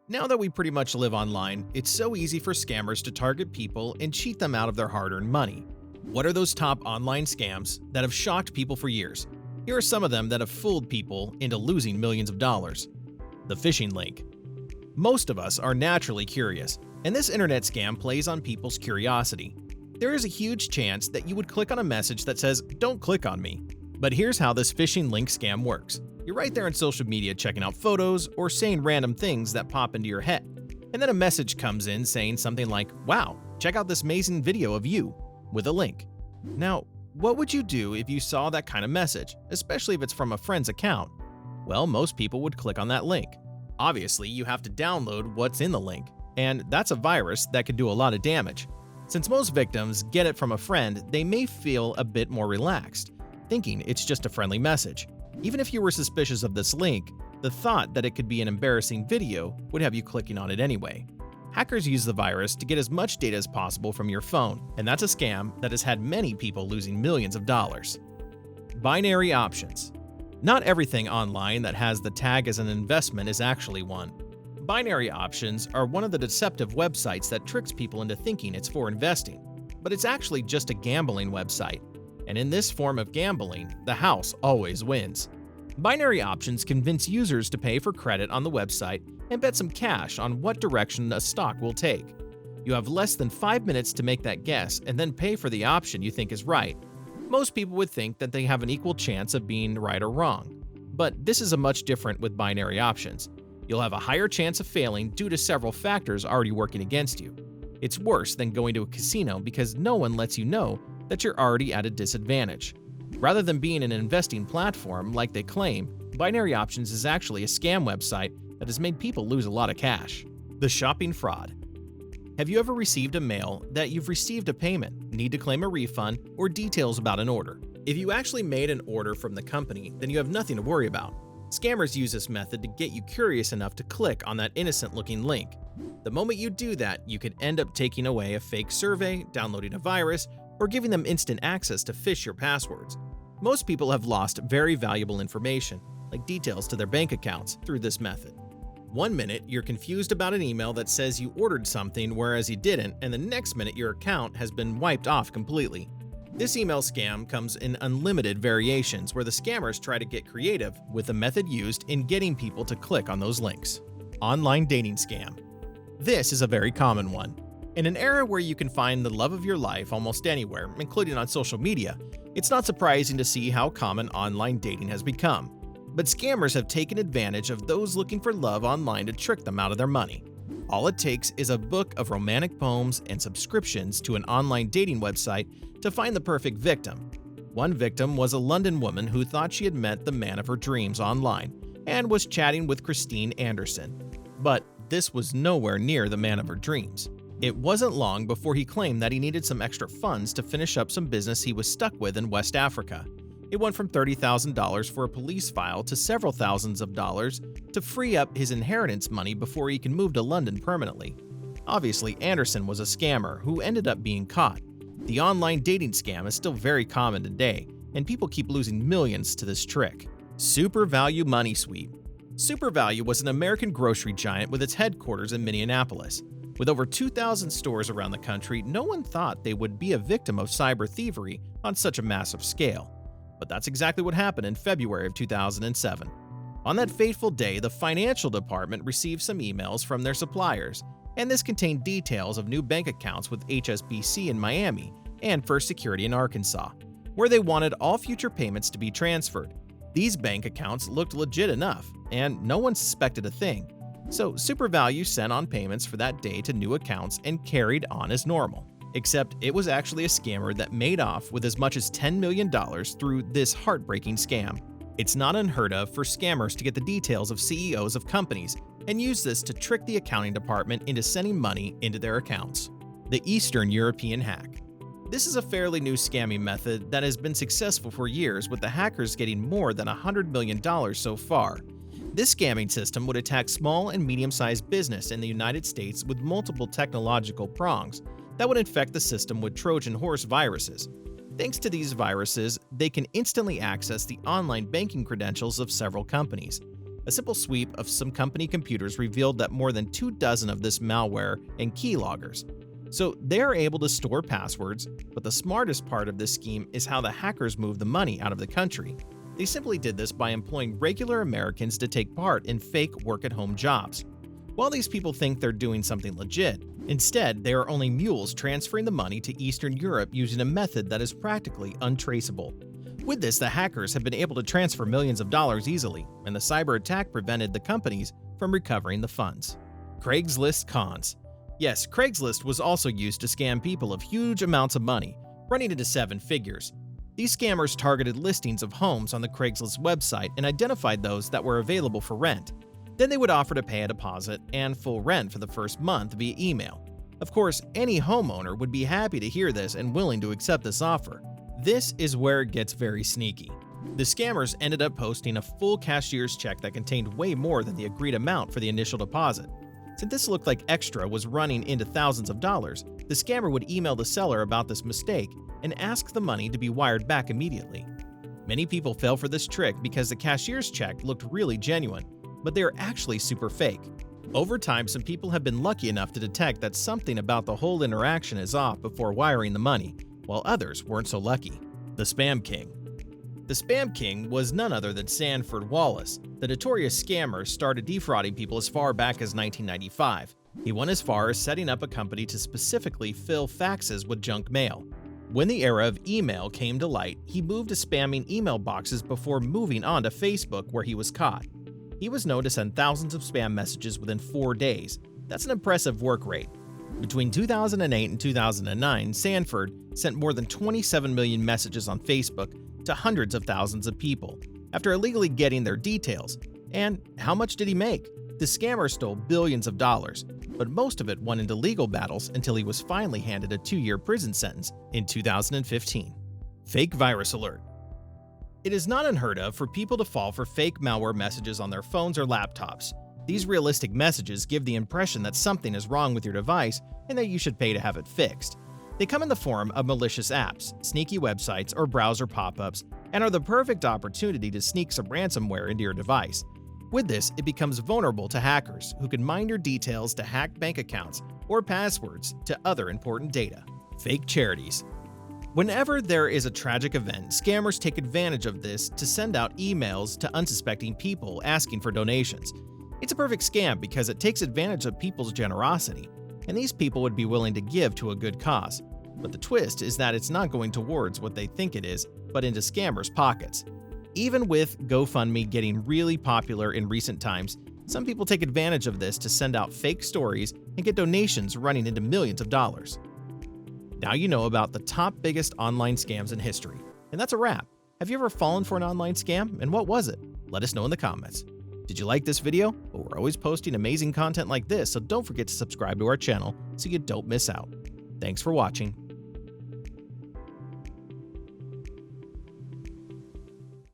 Now that we pretty much live online, it's so easy for scammers to target people and cheat them out of their hard-earned money. What are those top online scams that have shocked people for years? Here are some of them that have fooled people into losing millions of dollars. The phishing link. Most of us are naturally curious, and this internet scam plays on people's curiosity. There is a huge chance that you would click on a message that says, "Don't click on me." But here's how this phishing link scam works. You're right there on social media checking out photos or saying random things that pop into your head. And then a message comes in saying something like, "Wow, check out this amazing video of you," with a link. Now, what would you do if you saw that kind of message, especially if it's from a friend's account? Well, most people would click on that link. Obviously, you have to download what's in the link, and that's a virus that could do a lot of damage. Since most victims get it from a friend, they may feel a bit more relaxed, thinking it's just a friendly message. Even if you were suspicious of this link, the thought that it could be an embarrassing video would have you clicking on it anyway. Hackers use the virus to get as much data as possible from your phone, and that's a scam that has had many people losing millions of dollars. Binary options. Not everything online that has the tag as an investment is actually one. Binary options are one of the deceptive websites that tricks people into thinking it's for investing, but it's actually just a gambling website. And in this form of gambling, the house always wins. Binary options convince users to pay for credit on the website and bet some cash on what direction a stock will take. You have less than 5 minutes to make that guess and then pay for the option you think is right. Most people would think that they have an equal chance of being right or wrong. But this is a much different with binary options. You'll have a higher chance of failing due to several factors already working against you. It's worse than going to a casino because no one lets you know that you're already at a disadvantage. Rather than being an investing platform like they claim, Binary Options is actually a scam website that has made people lose a lot of cash. The shopping fraud. Have you ever received a mail that you've received a payment, need to claim a refund, or details about an order? If you actually made an order from the company, then you have nothing to worry about. Scammers use this method to get you curious enough to click on that innocent-looking link. The moment you do that, you could end up taking away a fake survey, downloading a virus, or giving them instant access to phish your passwords. Most people have lost very valuable information, like details to their bank accounts, through this method. One minute, you're confused about an email that says you ordered something whereas you didn't, and the next minute your account has been wiped off completely. This email scam comes in unlimited variations where the scammers try to get creative with the method used in getting people to click on those links. Online dating scam. This is a very common one. In an era where you can find the love of your life almost anywhere, including on social media, it's not surprising to see how common online dating has become. But scammers have taken advantage of those looking for love online to trick them out of their money. All it takes is a book of romantic poems and subscriptions to an online dating website to find the perfect victim. One victim was a London woman who thought she had met the man of her dreams online and was chatting with Christine Anderson. But this was nowhere near the man of her dreams. It wasn't long before he claimed that he needed some extra funds to finish up some business he was stuck with in West Africa. It went from $30,000 for a police file to several thousands of dollars to free up his inheritance money before he can move to London permanently. Obviously, Anderson was a scammer who ended up being caught. The online dating scam is still very common today, and people keep losing millions to this trick. Super Value Money Sweep. Super Value was an American grocery giant with its headquarters in Minneapolis. With over 2,000 stores around the country, no one thought they would be a victim of cyber thievery on such a massive scale. But that's exactly what happened in February of 2007. On that fateful day, the financial department received some emails from their suppliers, and this contained details of new bank accounts with HSBC in Miami and First Security in Arkansas, where they wanted all future payments to be transferred. These bank accounts looked legit enough, and no one suspected a thing. So Super Value sent on payments for that day to new accounts and carried on as normal. Except it was actually a scammer that made off with as much as $10 million through this heartbreaking scam. It's not unheard of for scammers to get the details of CEOs of companies and use this to trick the accounting department into sending money into their accounts. The Eastern European Hack. This is a fairly new scamming method that has been successful for years, with the hackers getting more than $100 million so far. This scamming system would attack small and medium-sized business in the United States with multiple technological prongs that would infect the system with Trojan horse viruses. Thanks to these viruses, they can instantly access the online banking credentials of several companies. A simple sweep of some company computers revealed that more than 24 of this malware and keyloggers. So they are able to store passwords, but the smartest part of this scheme is how the hackers move the money out of the country. They simply did this by employing regular Americans to take part in fake work-at-home jobs. While these people think they're doing something legit, instead they are only mules transferring the money to Eastern Europe using a method that is practically untraceable. With this, the hackers have been able to transfer millions of dollars easily, and the cyber attack prevented the companies from recovering the funds. Craigslist Cons. Yes, Craigslist was also used to scam people of huge amounts of money, running into 7 figures. These scammers targeted listings of homes on the Craigslist website and identified those that were available for rent. Then they would offer to pay a deposit and full rent for the first month via email. Of course, any homeowner would be happy to hear this and willing to accept this offer. This is where it gets very sneaky. The scammers ended up posting a full cashier's check that contained way more than the agreed amount for the initial deposit. Since this looked like extra was running into thousands of dollars, the scammer would email the seller about this mistake and ask the money to be wired back immediately. Many people fell for this trick because the cashier's check looked really genuine, but they are actually super fake. Over time, some people have been lucky enough to detect that something about the whole interaction is off before wiring the money, while others weren't so lucky. The Spam King. The Spam King was none other than Sanford Wallace. The notorious scammer started defrauding people as far back as 1995. He went as far as setting up a company to specifically fill faxes with junk mail. When the era of email came to light, he moved to spamming email boxes before moving on to Facebook, where he was caught. He was known to send thousands of spam messages within 4 days. That's an impressive work rate. Between 2008 and 2009, Sanford sent more than 27 million messages on Facebook to hundreds of thousands of people after illegally getting their details. And how much did he make? The scammer stole billions of dollars, but most of it went into legal battles until he was finally handed a 2-year prison sentence in 2015. Fake virus alert. It is not unheard of for people to fall for fake malware messages on their phones or laptops. These realistic messages give the impression that something is wrong with your device and that you should pay to have it fixed. They come in the form of malicious apps, sneaky websites, or browser pop-ups, and are the perfect opportunity to sneak some ransomware into your device. With this, it becomes vulnerable to hackers who can mine your details to hack bank accounts or passwords to other important data. Fake charities. Whenever there is a tragic event, scammers take advantage of this to send out emails to unsuspecting people asking for donations. It's a perfect scam because it takes advantage of people's generosity, and these people would be willing to give to a good cause. But the twist is that it's not going towards what they think it is, but into scammers' pockets. Even with GoFundMe getting really popular in recent times, some people take advantage of this to send out fake stories and get donations running into millions of dollars. Now you know about the top biggest online scams in history. And that's a wrap. Have you ever fallen for an online scam, and what was it? Let us know in the comments. Did you like this video? Well, we're always posting amazing content like this, so don't forget to subscribe to our channel so you don't miss out. Thanks for watching.